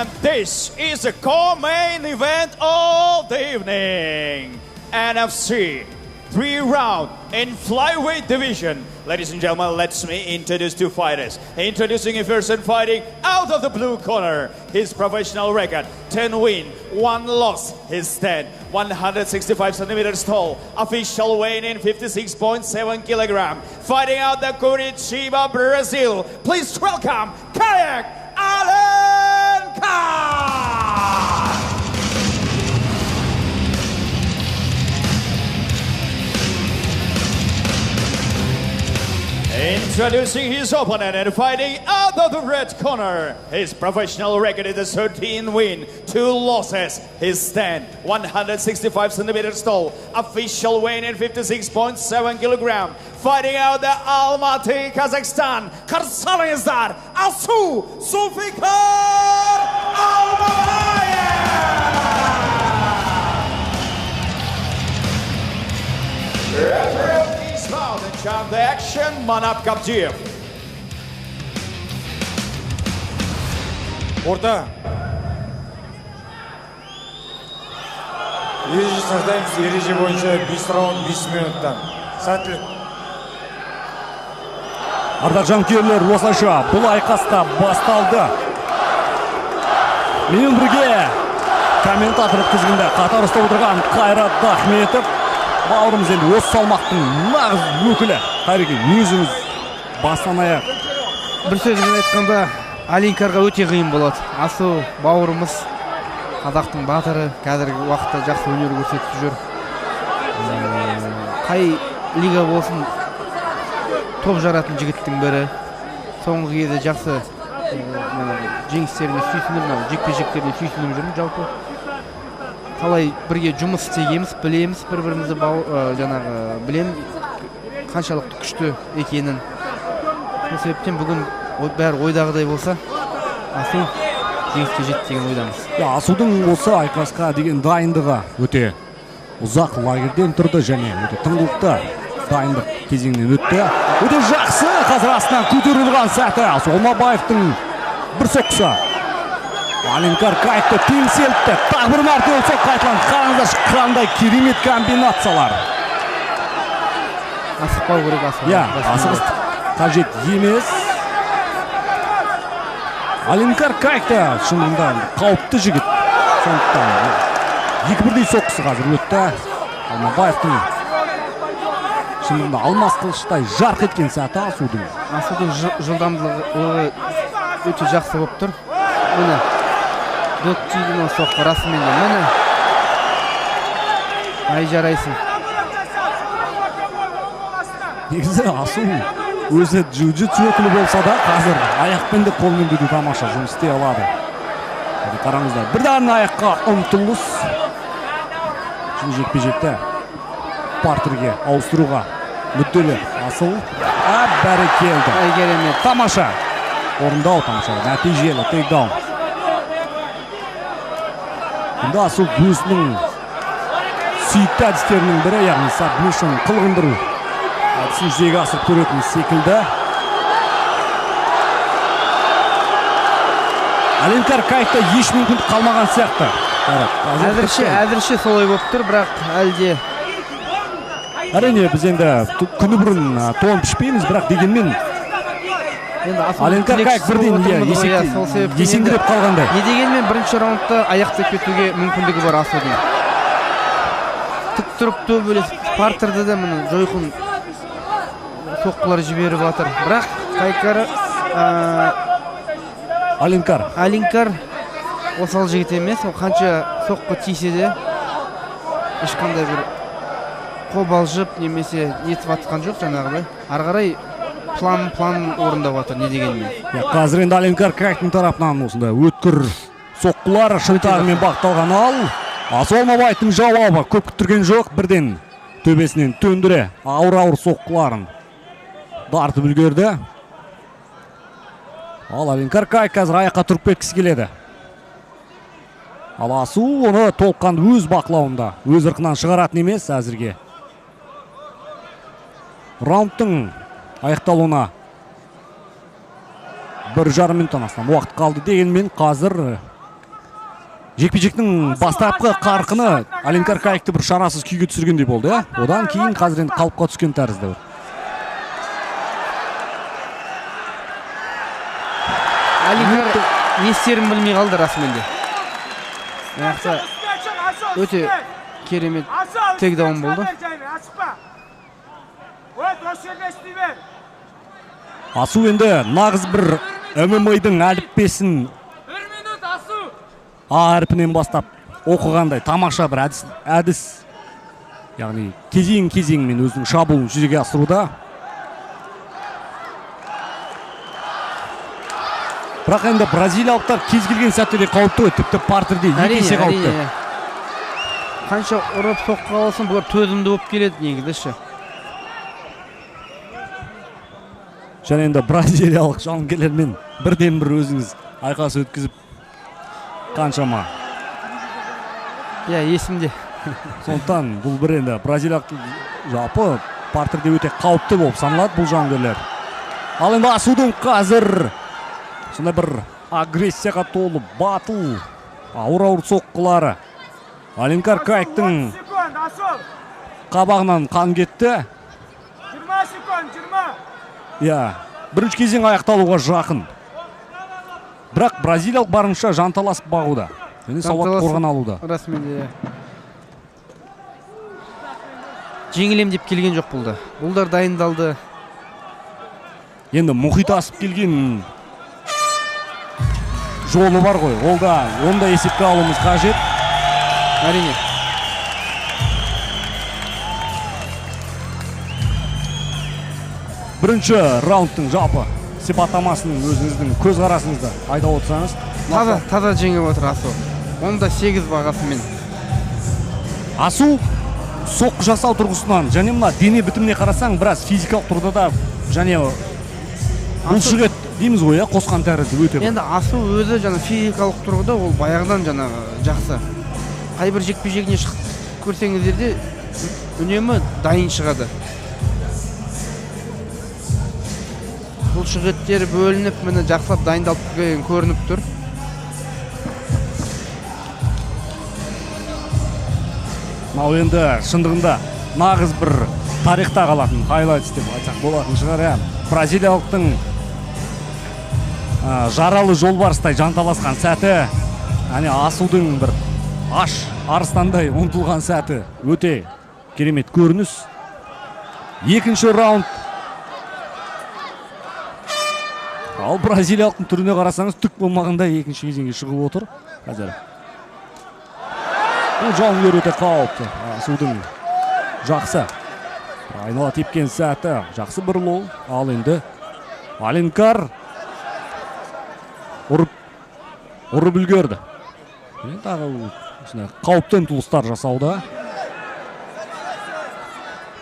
And this is the co-main event of the evening. NFC 3-round in flyweight division. Ladies and gentlemen, let's me introduce two fighters. Introducing a person fighting out of the blue corner. His professional record, 10 win, 1 loss. His stand, 165 centimeters tall. Official weight in 56.7 kilogram. Fighting out the Curitiba, Brazil. Please welcome Kayak Alencar! Introducing his opponent and fighting out of the red corner. His professional record is a 13 win, 2 losses. His stand, 165 centimeters tall. Official weight in 56.7 kilogram. Fighting out the Almaty, Kazakhstan. Karsalınızlar, Asu Zulfikar Almabayev! Chant the action, Manap Gabdiev. Orta. Ереже сақтаймыз, ереже бойынша 5 раунд 5 минуттан. Сәттілік. Ардақ жанкүйерлер, осылайша бұл айқаста басталды. Менің бірге комментатор тізгінді қатар ұстап отырған Қайрат Ахметов. Бауырымыз енді осы салмақтың нағыз өкілі. Қайреке, өзіңіз бастан аяқ. Бір сөзбен айтқанда, Аленкарға өте қиын болады. Асу бауырымыз, қазақтың батыры, қазіргі уақытта жақсы өнер көрсетіп жүр. Қай лига болсын, топ жаратын жігіттің бірі. Соңғы кезде жақсы жеңістеріне сүйсініп, жекпе-жектеріне сүйсініп жүрмін жалпы. Қалай бірге жұмыс істегенбіз, білеміз, бір-бірімізді білем қаншалықты күшті екенін. Сол себептен бүгін бәрі ойдағыдай болса, Асу жеңіске жетті деген ойдамыз. Асудың осы айқасқа деген дайындығы өте ұзақ лагерден тұрды және өте тыңғылықты дайындық кезеңінен өтті. Өте жақсы, қазір астынан көтерілген сәті Солмабаевтың бір соққысы. Аленкар Каякты теңселтті. Тағы бір мәрте ол соққы айтылған. Қараңыздар, қандай керемет комбинациялар. Асықпау керек Асу. Асығыс қажет емес. Аленкар Каякты шынында қауіпті жігіт. Сондықтан екі бірдей соққысы қазір өтті. Солмабаевтың шынында алмас қылыштай жарқ еткен сәті Асудың. Асудың жылдамдылығы өте жақсы болып тұр. Міне дөк түйдің ол соққы расымен де. Міне ай жарайсың. Негізі Асу өзі джиу-джитсу өкілі болса да, қазір аяқпен де қолмен де тамаша жұмыс істей алады. Қараңыздар, бірден аяққа ұмтылыс. Жекпе-жекті партерге ауыстыруға мүдделі Асыл. Бәрекелді. Керемет. Тамаша. Орындау тамаша. Нәтижелі тейкдаун. Енді Асыл өзінің сүйікті әдістерінің бірі, яғни сабмишн қылғындыру әдісін жүзеге асырып көретін секілді. Аленкар Каякта еш мүмкіндік қалмаған сияқты. Әзірше солай болып тұр, бірақ әлде әрине біз енді күні бұрын тоң пішпейміз, бірақ дегенмен Аленкар Каяк бірден есеңгіреп қалғандай. Не дегенмен бірінші раундта аяқтап кетуге мүмкіндігі бар Асудың. Тік тұрып төбелес партерді де міне жойқын соққылар жіберіп жатыр. Бірақ Аленкар осал жігіт емес. Ол қанша соққы тисе де ешқандай бір қобалжып немесе нетіп атқан жоқ жаңағыдай. Ары қарай план орындап жатыр, не дегенмен. Қазір енді Аленкар Каяктың тарапынан осында өткір соққылар шынтағымен бағытталған ал Солмабаевтың жауабы көп күттірген жоқ, бірден төбесінен төндіре ауыр соққыларын дартып үлгерді. Ал Аленкар Каяк қазір аяққа тұрып кеткісі келеді. Ал Асу оны толыққанды өз бақылауында, өз ырқынан шығаратын емес әзірге. Раундтың аяқталуына 1,5 минуттан астам уақыт қалды дегенмен қазір жекпе-жектің бастапқы қарқыны Алинкар Каикті бір шарасыз күйге түсіргендей болды, иә? Одан кейін қазір енді қалыпқа түскен тәрізді. Алинкар не істерін білмей қалды расымен де. Өте керемет тейкдаун болды. Асу енді нағыз бір ММА-дің әліппесін А әрпінен бастап оқығандай тамаша бір әдіс, яғни кезең-кезеңмен өзінің шабуылын жүзеге асыруда. Бірақ енді бразилиялықтар кез келген сәтте де қауіпті ғой, тіпті партерде екі есе қауіпті. Қанша ұрып соққыға алсын, бұлар төзімді болып келеді негізі. Және енді бразилиялық жауынгерлермен бірден бір өзіңіз айқас өткізіп қаншама. Есімде. Сондықтан бұл бір енді бразилиялық жалпы партерде өте қауіпті болып саналады бұл жауынгерлер. Ал енді Асудың қазір сондай бір агрессияға толы батыл, ауыр соққылары. Алинкар Каиктің қабағынан қан кетті. 20 секунд, 20. Бірінші кезең аяқталуға жақын. Бірақ бразилиялық барынша жанталасып бағуда. Және сауатты қорған алуда. Расымен де. Жеңілем деп келген жоқ бұлда. Бұлдар дайындалды. Енді мұхит асып келген жолы бар ғой. Онда есепке алуымыз қажет. Әрине. Бірінші раундтың жалпы сипаттамасының өзіңіздің көз қарасыңызда айта отырсаңыз. Таза жеңіп отыр Асу. Онда 8 бағасымен. Асу соққы жасау тұрғысынан және мына дене бітіміне қарасаң, біраз физикалық тұрғыда да және бұлшық ет дейміз ғой, қосқан тәрізді өте. Енді Асу өзі физикалық тұрғыда ол баяғыдан жақсы. Қайбір жекпе-жегіне көрсеңіздерде үнемі дайын шығады. Бұлшық еттері бөлініп, міне жақсылап дайындалып келген көрініп тұр. Мынау енді шындығында нағыз бір тарихта қалатын хайлайтс деп айтсақ болатын шығар. Бразилиялықтың жаралы жолбарыстай жанталасқан сәті, Асудың бір аш арыстандай ұмтылған сәті өте керемет көрініс. Екінші раунд. Ал бразилиялықтың түріне қарасаңыз түк болмағанда екінші кезеңге шығып отыр. Қазір бұл жауынгер өте қауіпті. Асудың жақсы айнала тепкен сәті, жақсы бір лол. Ал енді Алинкар ұрып үлгерді. Қауіпті ұмтылыстар жасауда.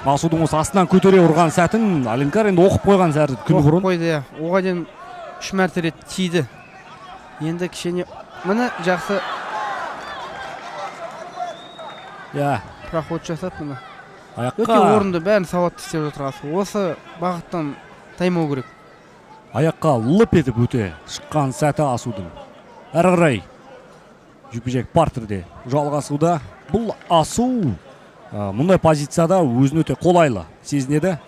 Асудың осы астынан көтере ұрған сәтін Алинкар енді оқып қойған сәрді күн бұрын. Оқып қойды, оға ден 3 мәрте рет тиді. Енді кішкене міне жақсы проход жасап міне. Өте орынды, бәрін сауатты істеп отырғасы. Осы бағыттан таймау керек. Аяққа лып етіп өте шыққан сәті Асудың. Әрі қарай жекпе-жек партерде жалғасуда. Бұл Асу мұндай позицияда өзін өте қолайлы сезінеді.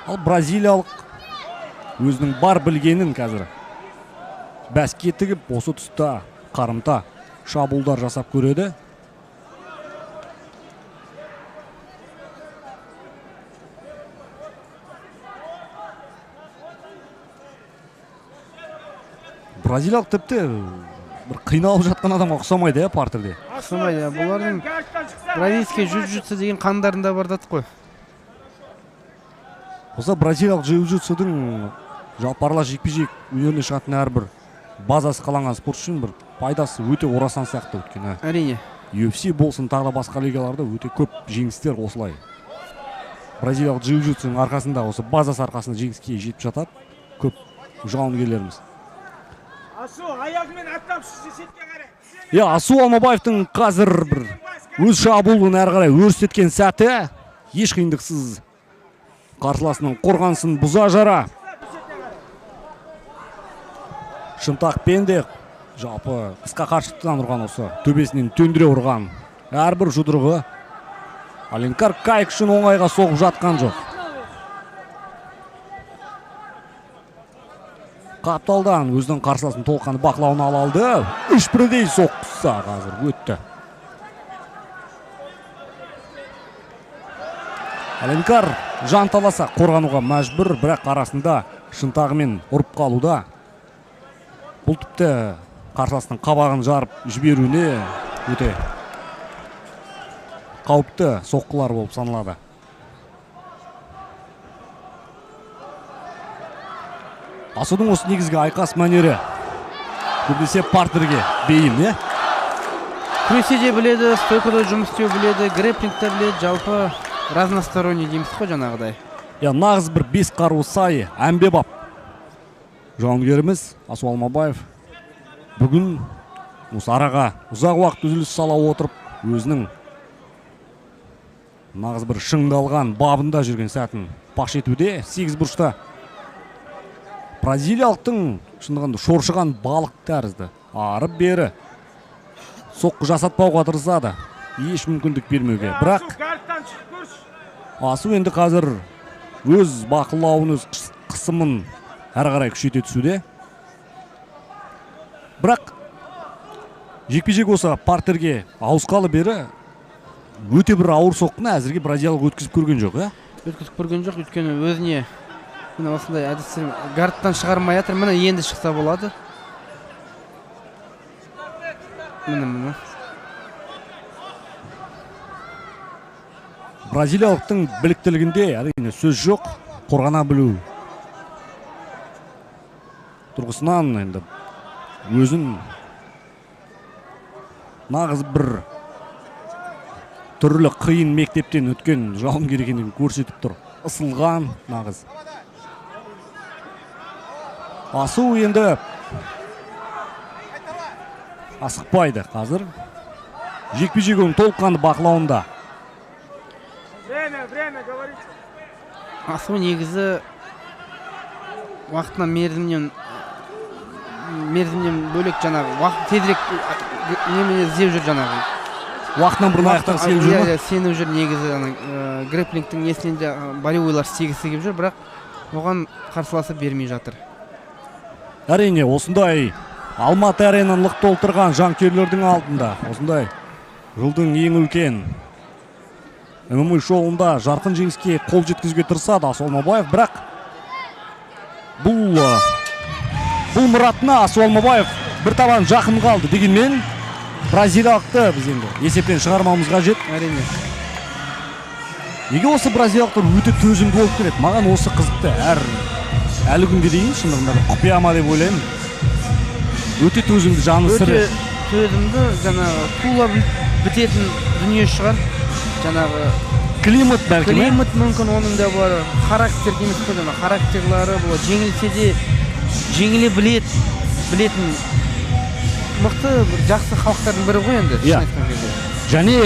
Ал бразилиялық өзінің бар білгенін қазір бәске тігіп, осы тұста қарымта шабуылдар жасап көреді. Бразилиялық тіпті бір қиналып жатқан адамға ұқсамайды, партерде. Ұқсамайды, бұлардың бразильский джиу-джитсу деген қандарында бар дат қой. Осы бразилиялық джиу-джитсудың жалпы аралас жекпе-жек өнеріне шығатын әрбір базасы қаланған спорт үшін бір пайдасы өте орасан сияқты өткен. Әрине. UFC болсын, тағы да басқа лигаларда өте көп жеңістер осылай. Бразилиялық джиу-джитсуның арқасында, осы базасы арқасында жеңіске жетіп жатады көп жауынгерлеріміз. Асу, аяғымен аттап шетке қарай. Асу Алмабаевтың қазір бір өз шабуылын әрі қарай өрістеткен сәті, еш қиындықсыз қарсыласының қорғанысын бұза жара. Шынтақпен де жалпы қысқа қашықтықтан ұрған осы төбесінен төндіре ұрған әрбір жұдырығы Аленкар Кайк үшін оңайға соғып жатқан жоқ. Қапталдан өзінің қарсыласын толыққанды бақылауына алды. 3-1-дей соққысы қазір өтті. Аленкар жанталаса қорғануға мәжбүр, бірақ арасында шынтағымен ұрып қалуда. Бұл тіпті қарсыласының қабағын жарып жіберуіне өте қауіпті соққылар болып саналады. Асудың осы негізгі айқас мәнері көбінесе партерге бейім, не? Күресе де біледі, стойкада жұмыс істеу біледі, грэпплингті біледі, жалпы разносторонний дейміз ғой жаңағыдай. Нағыз бір 5 қаруы сай, әмбебап жауынгеріміз Асу Алмабаев бүгін осы араға ұзақ уақыт үзіліс сала отырып, өзінің нағыз бір шыңдалған бабында жүрген сәтін паш етуде. 8 бұрышта бразилиялықтың шындығында шоршыған балық тәрізді. Арып бері соққы жасатпауға тырысады, еш мүмкіндік бермеуге. Бірақ Асу енді қазір өз бақылауын, өз қысымын әрі қарай күшейте түсуде. Бірақ жекпе-жек осы партерге ауысқалы бері өте бір ауыр соққыны әзірге бразилиялық өткізіп көрген жоқ, Өткізіп көрген жоқ, өйткені өзіне міне осындай әдістер гардтан шығармай жатыр. Міне енді шықса болады. Міне. Бразилиялықтың біліктілігінде әрине сөз жоқ. Қорғана білу тұрғысынан енді өзін нағыз бір түрлі қиын мектептен өткен жауынгер екенін көрсетіп тұр. Ысылған нағыз. Асу енді асықпайды қазір. Жекпе-жек оның толыққанды бақылауында. Время говорите. Асу негізі уақытынан мерзімнен бөлек жаңағы уақыт тезірек немене іздеп жүр жаңағы. Уақытынан бұрын аяқтар сеніп жүр ма? Сеніп жүр негізі грэпплингтің несінен де болевойлар істегісі келіп жүр, бірақ оған қарсыласы бермей жатыр. Әрине, осындай Алматы аренаны лық толтырған жанкүйерлердің алдында, осындай жылдың ең үлкен ММА шоуында жарқын жеңіске қол жеткізуге тырысады Асу Алмабаев, бірақ бұл мұратына Асу Алмабаев бір табан жақын қалды. Дегенмен бразилиялықты біз енді есептен шығармауымыз қажет. Әрине. Неге осы бразилиялықтар өте төзімді болып келеді? Маған осы қызықты. Әлі күнге дейін шындығында құпия ма деп ойлаймын. Өте төзімді, жаны сыры. Өте төзімді, жаңағы тула бітетін дүние шығар. Жаңағы климат бәлкім. Климат мүмкін оның да бар. Характер дейміз ғой, жаңағы характерлары бұл жеңілсе де жеңіле білетін мықты жақсы халықтардың бірі ғой енді. Және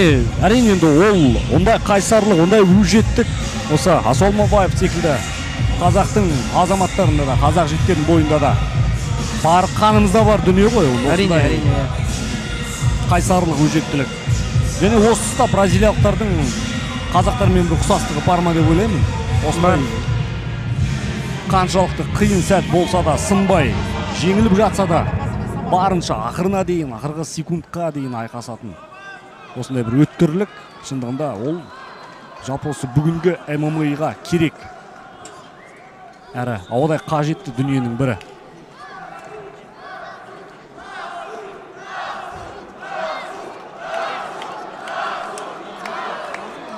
әрине енді ол ондай қайсарлық, ондай өжеттік осы Асу Алмабаев секілді қазақтың азаматтарында да, қазақ жігіттерінің бойында да бар, қанымызда бар дүние ғой. Әрине. Қайсарлық, өжеттілік. Және осы да бразилиялықтардың қазақтармен бір ұқсастығы бар ма деп ойлаймын. Осындай қаншалықты қиын сәт болса да, сынбай, жеңіліп жатса да, барынша ақырына дейін, ақырғы секундқа дейін айқасатын осындай бір өткірлік, шындығында ол жалпы осы бүгінгі ММА-ға керек әрі ауадай қажетті дүниенің бірі.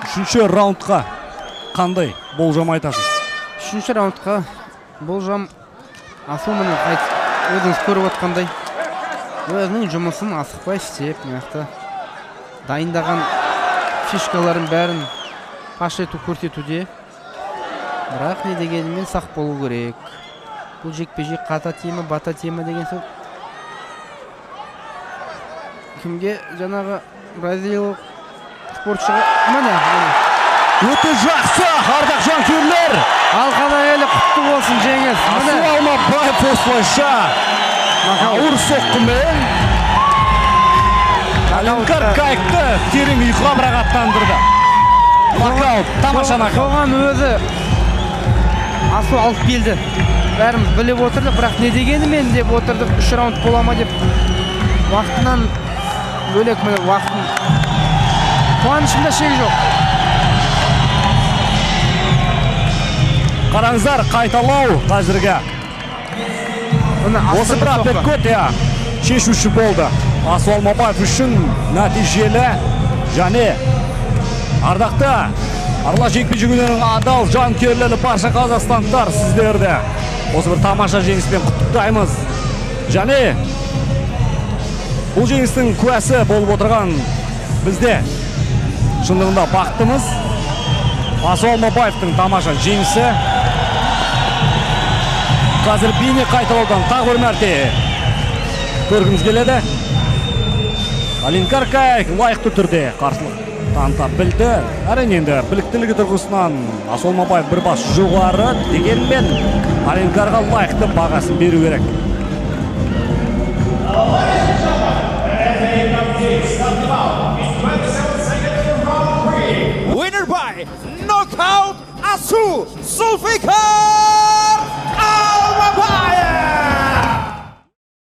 Үшінші раундқа қандай болжам айтасыз? Үшінші раундқа болжам Асу міне өзіңіз көріп отқандай өзінің жұмысын асықпай істеп, мықты дайындаған фишкаларын бәрін паш ету көрсетуде. Бірақ не дегенмен сақ болу керек. Бұл жекпе-жек қата тема, бата тема деген сөз. Кімге жаңағы бразилиялық спортшыға міне. Өте жақсы, ардақ жанкүйерлер. Алқадай әлі құтты болсын жеңіс. Асу Алмабаев осылайша Ауыр соққымен Алинкар Кайкты терең ұйқыға бірақ аттандырды. Нокаут, тамаша нокаут. Соған өзі Асу алып келді. Бәріміз біліп отырдық, бірақ не дегені мен деп отырдық, 3 раунд бола ма деп. Уақытынан бөлек міне уақытын. Қуанышымда шек жоқ. Қараңыздар, қайталау қазірге. Осы бір аппеткот шешуші болды. Асу Алмабаев үшін нәтижелі және ардақты арла жекпе-жегінің адал жанкүйерлері барша қазақстандықтар сіздерді осы бір тамаша жеңіспен құттықтаймыз. Және бұл жеңістің куәсі болып отырған бізде шындығында бақыттымыз. Асу Алмабаевтың тамаша жеңісі қазір бейне қайталаудан тағы бір мәрте көргіміз келеді. Алинкар Кайк лайықты түрде қарсылық таныта білді. Әрине енді біліктілігі тұрғысынан Асу Алмабаев бір бас жоғары, дегенмен Алинкарға лайықты бағасын беру керек. Winner by knockout, Asu Zulfikar!